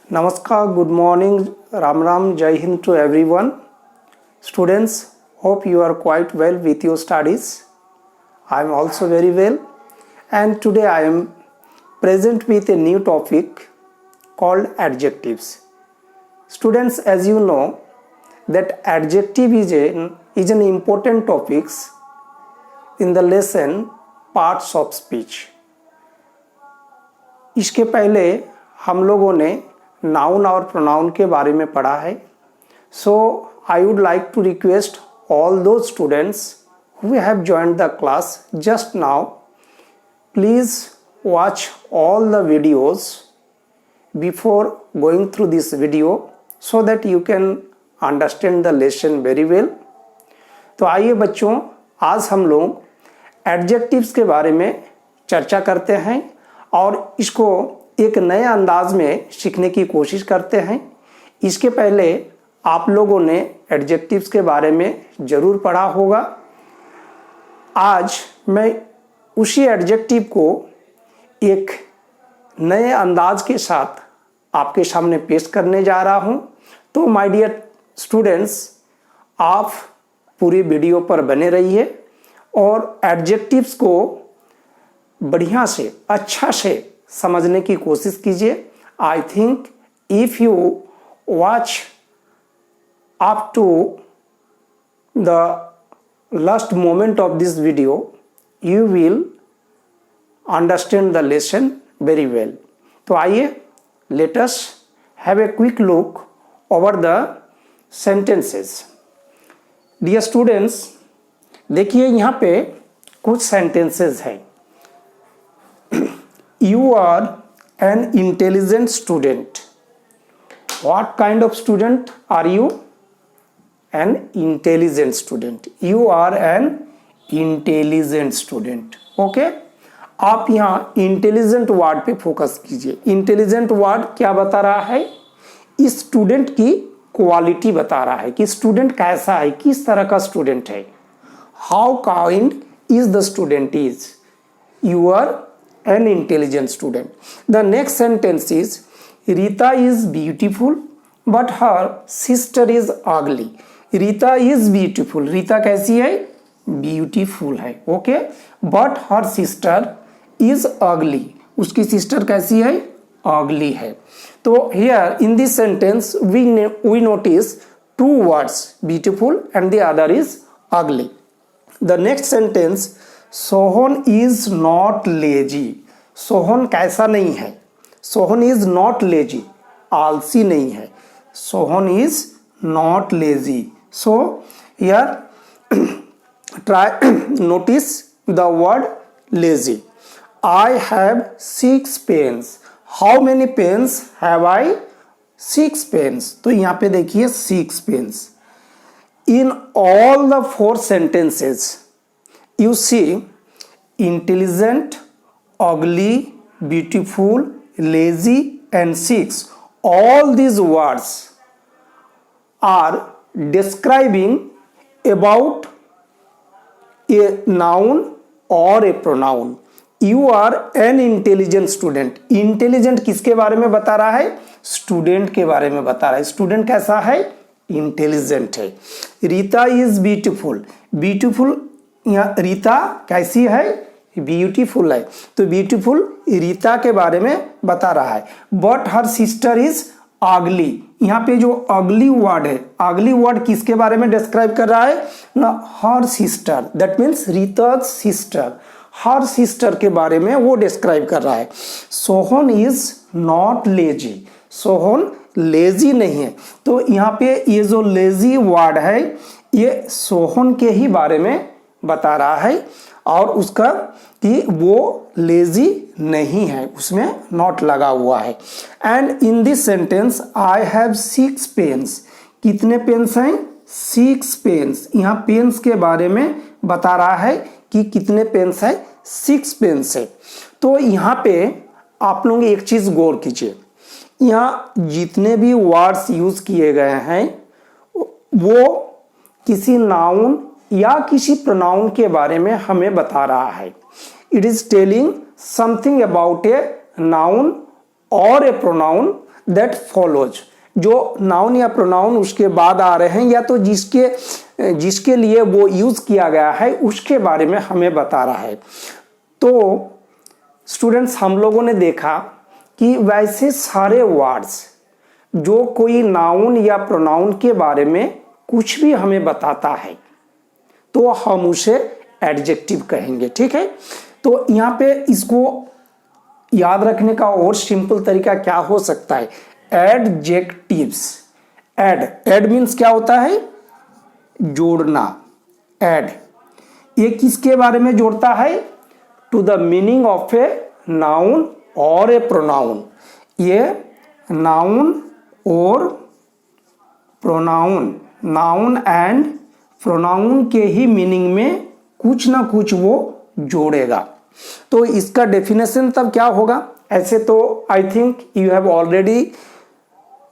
Namaskar, good morning, Ram Ram, Jai Hind to everyone. Students, hope you are quite well with your studies. I am also very well, and today I am present with a new topic called adjectives. Students, as you know that adjective is an important topic in the lesson parts of speech. इसके पहले हम लोगों ने noun और pronoun के बारे में पढ़ा है. So I would like to request all those students who have joined the class just now, please watch all the videos before going through this video so that you can understand the lesson very well. तो आइए बच्चों, आज हम लोग adjectives के बारे में चर्चा करते हैं और इसको एक नए अंदाज में सीखने की कोशिश करते हैं. इसके पहले आप लोगों ने एडजेक्टिव्स के बारे में ज़रूर पढ़ा होगा. आज मैं उसी एडजेक्टिव को एक नए अंदाज के साथ आपके सामने पेश करने जा रहा हूं. तो माय डियर स्टूडेंट्स, आप पूरी वीडियो पर बने रहिए और एडजेक्टिव्स को बढ़िया से अच्छा से समझने की कोशिश कीजिए. I think if you watch up to the last moment of this video, you will understand the lesson very well. तो आइए, let us have a quick look over the sentences. Dear students, देखिए यहाँ पे कुछ sentences हैं. You are an intelligent student. What kind of student are you? An intelligent student. You are an intelligent student. Okay? आप यहाँ intelligent word पे focus कीजिए. Intelligent word क्या बता रहा है? इस स्टूडेंट की क्वालिटी बता रहा है कि स्टूडेंट कैसा है, किस तरह का स्टूडेंट है. How kind is the student is. You are an intelligent student. The next sentence is Rita is beautiful but her sister is ugly. Rita is beautiful. Rita कैसी है? ब्यूटीफुल है. Okay. But her sister is ugly. उसकी sister कैसी है? Ugly है. तो here in this sentence we notice two words, beautiful and the other is ugly. The next sentence, Sohan is not lazy. Sohan कैसा नहीं है? Sohan is not lazy. आलसी नहीं है. Sohan is not lazy. So here try notice the word lazy. I have 6 pens. How many pens have I? 6 pens. तो यहाँ पे देखिए 6 pens. In all the 4 sentences you see intelligent, ugly, beautiful, lazy and 6. All these words are describing about a noun or a pronoun. You are an intelligent student. Intelligent किसके बारे में बता रहा है? स्टूडेंट के बारे में बता रहा है. स्टूडेंट कैसा है? इंटेलिजेंट है. Rita is beautiful. ब्यूटीफुल, यहाँ रीता कैसी है? ब्यूटीफुल है. तो ब्यूटीफुल रीता के बारे में बता रहा है. बट हर सिस्टर इज अगली. यहाँ पे जो अगली वर्ड है, अगली वर्ड किसके बारे में डिस्क्राइब कर रहा है ना? Her sister. That means Rita sister. Her sister के बारे में वो डिस्क्राइब कर रहा है. Sohan is not lazy. Sohan lazy नहीं है. तो यहाँ पे ये जो लेजी वर्ड है ये सोहन के ही बारे में बता रहा है और उसका कि वो लेजी नहीं है, उसमें नॉट लगा हुआ है. And in this sentence I have 6 pens. कितने पेन्स हैं? 6 पेन्स. यहाँ पेन्स के बारे में बता रहा है कि कितने पेन्स है? 6 पेन्स है. तो यहाँ पे आप लोग एक चीज गौर कीजिए. यहाँ जितने भी वर्ड्स यूज किए गए हैं वो किसी नाउन या किसी प्रोनाउन के बारे में हमें बता रहा है. It is telling something about a noun or a pronoun that follows, जो नाउन या प्रोनाउन उसके बाद आ रहे हैं या तो जिसके लिए वो यूज किया गया है उसके बारे में हमें बता रहा है। तो स्टूडेंट्स, हम लोगों ने देखा कि वैसे सारे वर्ड्स जो कोई नाउन या प्रोनाउन के बारे में कुछ भी हमें बताता है तो हम उसे एडजेक्टिव कहेंगे। ठीक है, तो यहाँ पे इसको याद रखने का और सिंपल तरीका क्या हो सकता है? एडजेक्टिव्स। एड मीन्स क्या होता है? जोड़ना। एड ये किसके बारे में जोड़ता है? To the meaning of a noun और ए प्रोनाउन। ये नाउन और प्रोनाउन, नाउन एंड प्रोनाउन के ही मीनिंग में कुछ ना कुछ वो जोड़ेगा। तो इसका डेफिनेशन तब क्या होगा? ऐसे तो I think you have already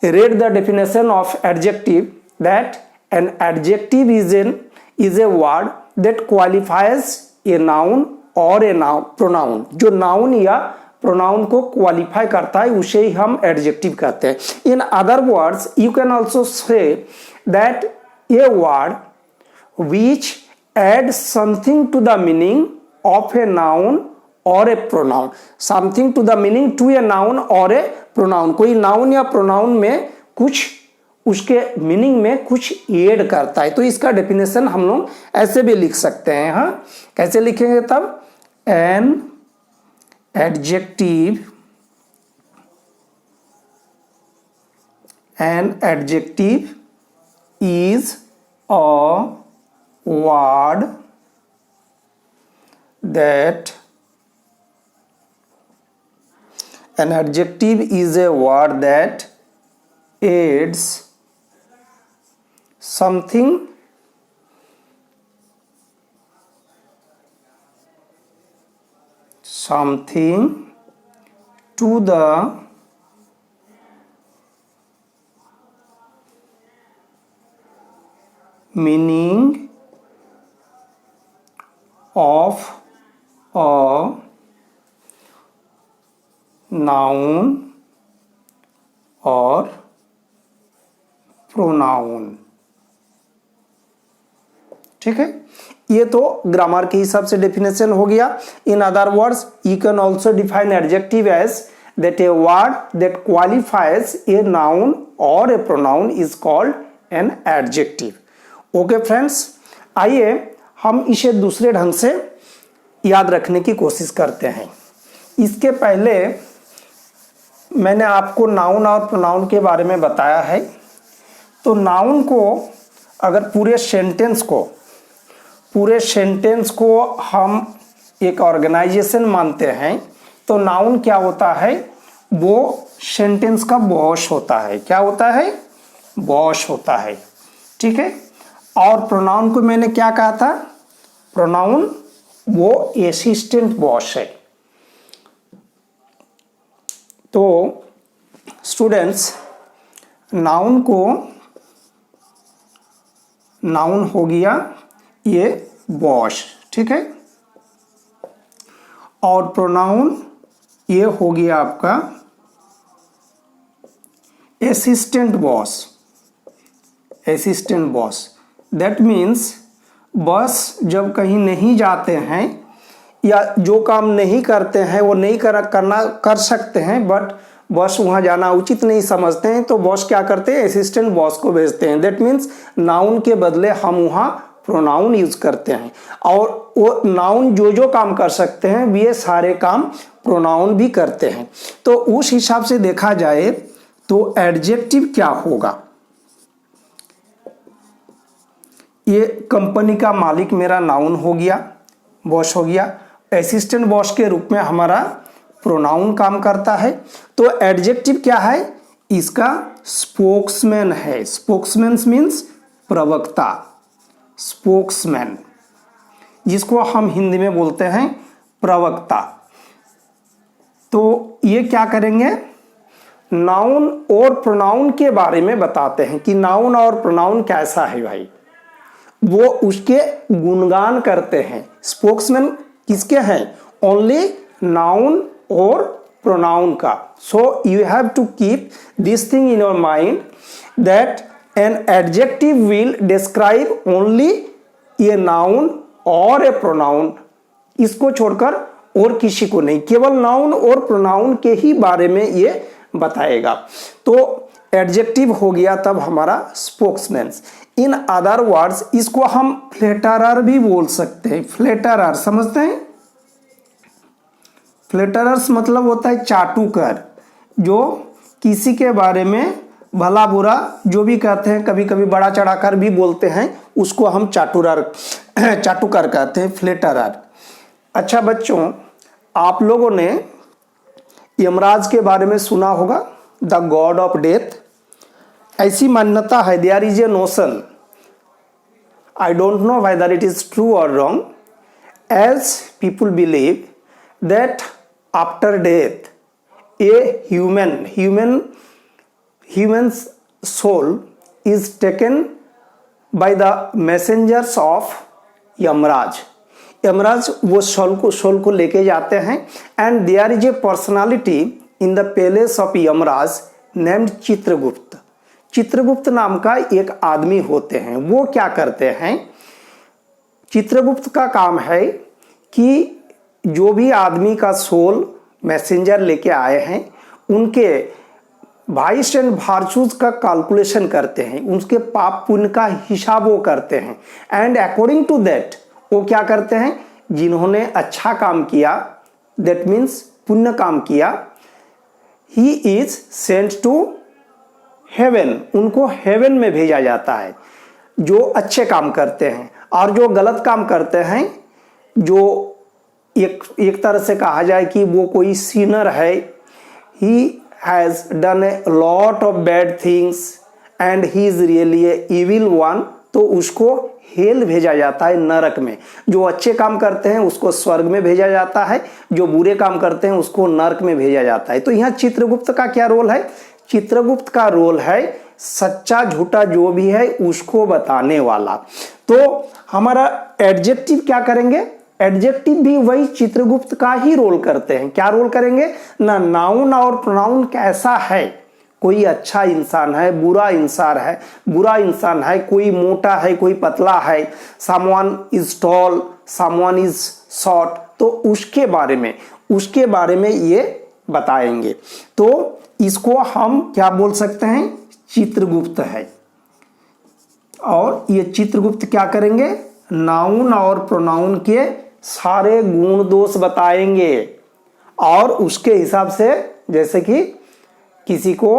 read the definition of adjective, that an adjective is a word that qualifies a noun or a pronoun। जो नाउन या प्रोनाउन को क्वालिफाई करता है उसे ही हम एडजेक्टिव कहते हैं। इन other words you can also say that a word which adds something to the meaning of a noun और a pronoun. Something to the meaning to a noun और ए प्रोनाउन, कोई noun या pronoun में कुछ उसके meaning में कुछ add करता है। तो इसका डेफिनेशन हम लोग ऐसे भी लिख सकते हैं। हाँ, कैसे लिखेंगे तब? An adjective is a word that An adjective is a word that adds something to the meaning of a noun और प्रोनाउन। ठीक है, ये तो ग्रामर के हिसाब से डेफिनेशन हो गया। In other words you can also define adjective as that a word that qualifies a noun और a pronoun is called an adjective. Okay friends, आइए हम इसे दूसरे ढंग से याद रखने की कोशिश करते हैं। इसके पहले मैंने आपको नाउन और प्रोनाउन के बारे में बताया है। तो नाउन को अगर पूरे सेंटेंस को हम एक ऑर्गेनाइजेशन मानते हैं तो नाउन क्या होता है? वो सेंटेंस का बॉस होता है। क्या होता है? बॉस होता है। ठीक है, और प्रोनाउन को मैंने क्या कहा था? प्रोनाउन वो असिस्टेंट बॉस है। तो स्टूडेंट्स, नाउन हो गया ये बॉस। ठीक है, और प्रोनाउन ये हो गया आपका असिस्टेंट बॉस। दैट मीन्स बस जब कहीं नहीं जाते हैं या जो काम नहीं करते हैं वो नहीं कर सकते हैं, बट बॉस वहाँ जाना उचित नहीं समझते हैं तो बॉस क्या करते हैं? असिस्टेंट बॉस को भेजते हैं। दैट मीन्स नाउन के बदले हम वहाँ प्रोनाउन यूज करते हैं, और वो नाउन जो काम कर सकते हैं ये सारे काम प्रोनाउन भी करते हैं। तो उस हिसाब से देखा जाए तो एडजेक्टिव क्या होगा? ये कंपनी का मालिक मेरा नाउन हो गया, बॉस हो गया। असिस्टेंट बॉस के रूप में हमारा प्रोनाउन काम करता है। तो एडजेक्टिव क्या है? इसका स्पोक्समैन है। स्पोक्समैन मीन्स प्रवक्ता, स्पोक्समैन, जिसको हम हिंदी में बोलते हैं प्रवक्ता। तो ये क्या करेंगे? नाउन और प्रोनाउन के बारे में बताते हैं कि नाउन और प्रोनाउन कैसा है भाई, वो उसके गुणगान करते हैं। स्पोक्समैन किसके हैं? ओनली नाउन और प्रोनाउन का। So you have to keep this thing in your mind that an adjective will describe only a noun और ए प्रोनाउन। इसको छोड़कर और किसी को नहीं, केवल नाउन और प्रोनाउन के ही बारे में ये बताएगा। तो एडजेक्टिव हो गया तब हमारा स्पोक्समैन। इन अदर वर्ड्स इसको हम फ्लैटरर भी बोल सकते हैं। फ्लैटरर समझते हैं? फ्लैटरर्स मतलब होता है चाटुकर, जो किसी के बारे में भला बुरा जो भी कहते हैं, कभी कभी बड़ा चढ़ाकर भी बोलते हैं, उसको हम चाटुकर कहते हैं, फ्लैटरर। अच्छा बच्चों, आप लोगों ने यमराज के बारे में सुना होगा, द गॉड ऑफ डेथ। ऐसी मान्यता है, there is a notion, I don't know whether it is true और wrong, as people believe that after death a human's soul is taken by the messengers of Yamraj. Yamraj वो soul को लेके जाते हैं। And there is a personality in the palace of Yamraj named Chitragupt. Chitragupt नाम का एक आदमी होते हैं। वो क्या करते हैं? चित्रगुप्त का काम है कि जो भी आदमी का सोल मैसेंजर लेके आए हैं, उनके वाइस एंड वर्चूज का कैलकुलेशन करते हैं, उनके पाप पुण्य का हिसाब वो करते हैं। एंड अकॉर्डिंग टू दैट वो क्या करते हैं? जिन्होंने अच्छा काम किया, दैट मीन्स पुण्य काम किया, he is sent to heaven, उनको हेवन में भेजा जाता है, जो अच्छे काम करते हैं। और जो गलत काम करते हैं, जो एक तरह से कहा जाए कि वो कोई सिनर है, ही has done a lot of bad things and he is really a evil one, तो उसको हेल भेजा जाता है, नरक में। जो अच्छे काम करते हैं उसको स्वर्ग में भेजा जाता है, जो बुरे काम करते हैं उसको नरक में भेजा जाता है। तो यहाँ चित्रगुप्त का क्या रोल है? चित्रगुप्त का रोल है सच्चा झूठा जो भी है उसको बताने वाला। तो हमारा एडजेक्टिव क्या करेंगे? एडजेक्टिव भी वही चित्रगुप्त का ही रोल करते हैं। क्या रोल करेंगे? ना नाउन और प्रोनाउन कैसा है, कोई अच्छा इंसान है, बुरा इंसान है, कोई मोटा है, कोई पतला है, someone is tall, someone is short, तो उसके बारे में ये बताएंगे। तो इसको हम क्या बोल सकते हैं? चित्रगुप्त है। और ये चित्रगुप्त क्या करेंगे? नाउन और प्रोनाउन के सारे गुण दोष बताएंगे, और उसके हिसाब से, जैसे कि किसी को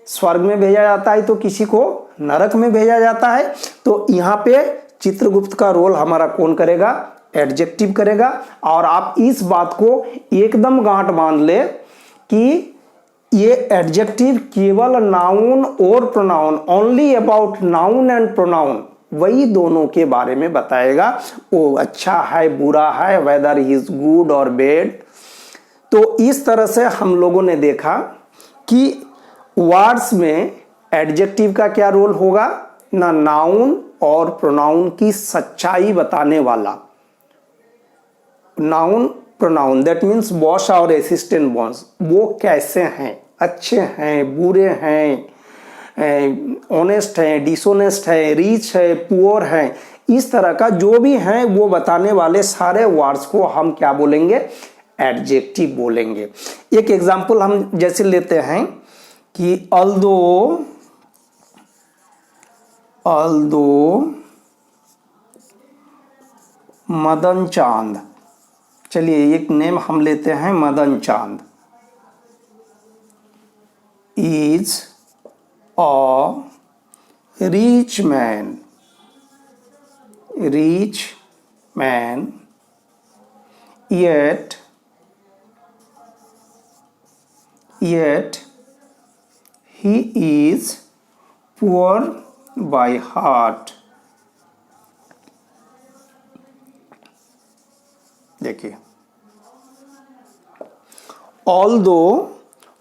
स्वर्ग में भेजा जाता है तो किसी को नरक में भेजा जाता है, तो यहाँ पे चित्रगुप्त का रोल हमारा कौन करेगा? एडजेक्टिव करेगा। और आप इस बात को एकदम गांठ बांध ले कि ये एडजेक्टिव केवल नाउन और pronoun, only about noun and pronoun, वही दोनों के बारे में बताएगा। वो अच्छा है, बुरा है, वेदर ही इज गुड और बैड। तो इस तरह से हम लोगों ने देखा कि वर्ड्स में एडजेक्टिव का क्या रोल होगा? ना नाउन और प्रोनाउन की सच्चाई बताने वाला। Noun pronoun that means boss और असिस्टेंट बॉस, वो कैसे हैं, अच्छे हैं, बुरे हैं, ऑनेस्ट है, डिसऑनेस्ट है, रिच है, पुअर है, इस तरह का जो भी है वो बताने वाले सारे वर्ड्स को हम क्या बोलेंगे? एडजेक्टिव बोलेंगे। एक एग्जांपल हम जैसे लेते हैं कि अल्दो मदन चांद, चलिए एक नेम हम लेते हैं, मदन चांद is a rich man, yet he is poor by heart। देखिए, although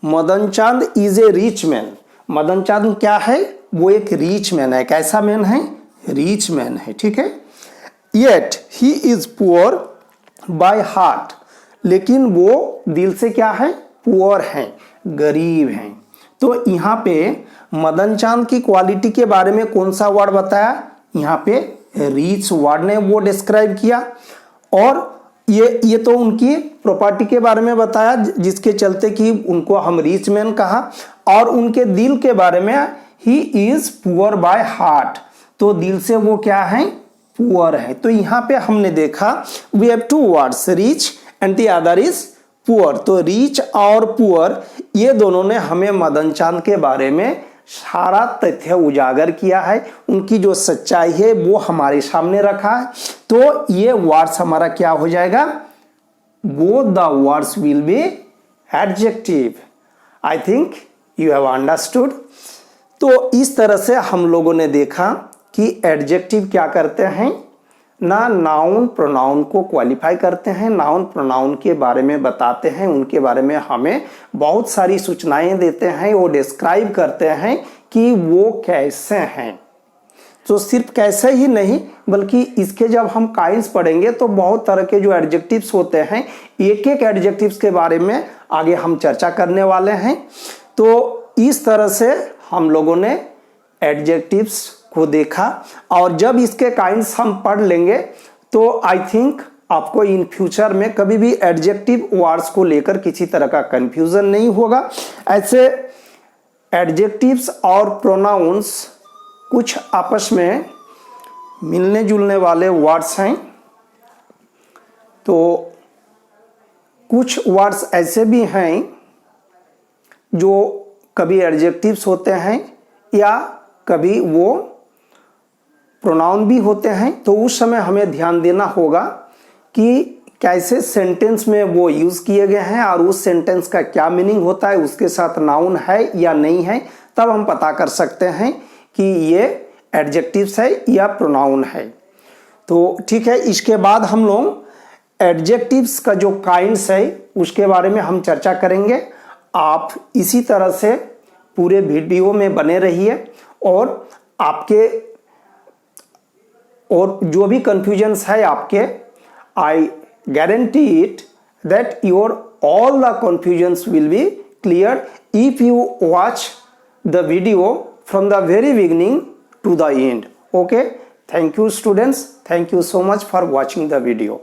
मदन चांद is a rich man, Madan चांद क्या है? वो एक रिच मैन है। कैसा मैन है? रिच मैन है, ठीक है। Yet he is poor by heart, लेकिन वो दिल से क्या है? पुअर हैं, गरीब हैं। तो यहाँ पे मदन चांद की क्वालिटी के बारे में कौन सा वर्ड बताया, यहाँ पे रिच वर्ड ने वो डिस्क्राइब किया। और ये तो उनकी प्रॉपर्टी के बारे में बताया जिसके चलते कि उनको हम रिच मैन कहा। और उनके दिल के बारे में he is poor by heart, तो दिल से वो क्या है, पुअर है। तो यहाँ पे हमने देखा we have two words, rich and the other is poor. तो रिच और पुअर ये दोनों ने हमें मदन चांद के बारे में सारा तथ्य उजागर किया है, उनकी जो सच्चाई है वो हमारे सामने रखा है। तो ये वर्ड्स हमारा क्या हो जाएगा, both the words will be adjective. I think you have understood. तो इस तरह से हम लोगों ने देखा कि एडजेक्टिव क्या करते हैं ना, नाउन प्रोनाउन को क्वालिफाई करते हैं, नाउन प्रोनाउन के बारे में बताते हैं, उनके बारे में हमें बहुत सारी सूचनाएं देते हैं, वो डिस्क्राइब करते हैं कि वो कैसे हैं। तो सिर्फ कैसे ही नहीं बल्कि इसके जब हम काइंड्स पढ़ेंगे तो बहुत तरह के जो एडजेक्टिव्स होते हैं, एक एक एडजेक्टिव्स के बारे में आगे हम चर्चा करने वाले हैं। तो इस तरह से हम लोगों ने एडजेक्टिव्स को देखा, और जब इसके काइंड्स हम पढ़ लेंगे तो आई थिंक आपको इन फ्यूचर में कभी भी एडजेक्टिव वर्ड्स को लेकर किसी तरह का कंफ्यूजन नहीं होगा। ऐसे एडजेक्टिव्स और प्रोनाउंस कुछ आपस में मिलने जुलने वाले वर्ड्स हैं। तो कुछ वर्ड्स ऐसे भी हैं जो कभी एडजेक्टिव्स होते हैं या कभी वो प्रोनाउन भी होते हैं। तो उस समय हमें ध्यान देना होगा कि कैसे सेंटेंस में वो यूज़ किए गए हैं और उस सेंटेंस का क्या मीनिंग होता है, उसके साथ नाउन है या नहीं है, तब हम पता कर सकते हैं कि ये एडजेक्टिव्स है या प्रोनाउन है। तो ठीक है, इसके बाद हम लोग एडजेक्टिव्स का जो काइंड्स है उसके बारे में हम चर्चा करेंगे। आप इसी तरह से पूरे वीडियो में बने रहिए और आपके और जो भी कंफ्यूजन्स है आपके, I guarantee it that your all the confusions will be cleared if you watch the video from the very beginning to the end. Okay, thank you students, thank you so much for watching the video.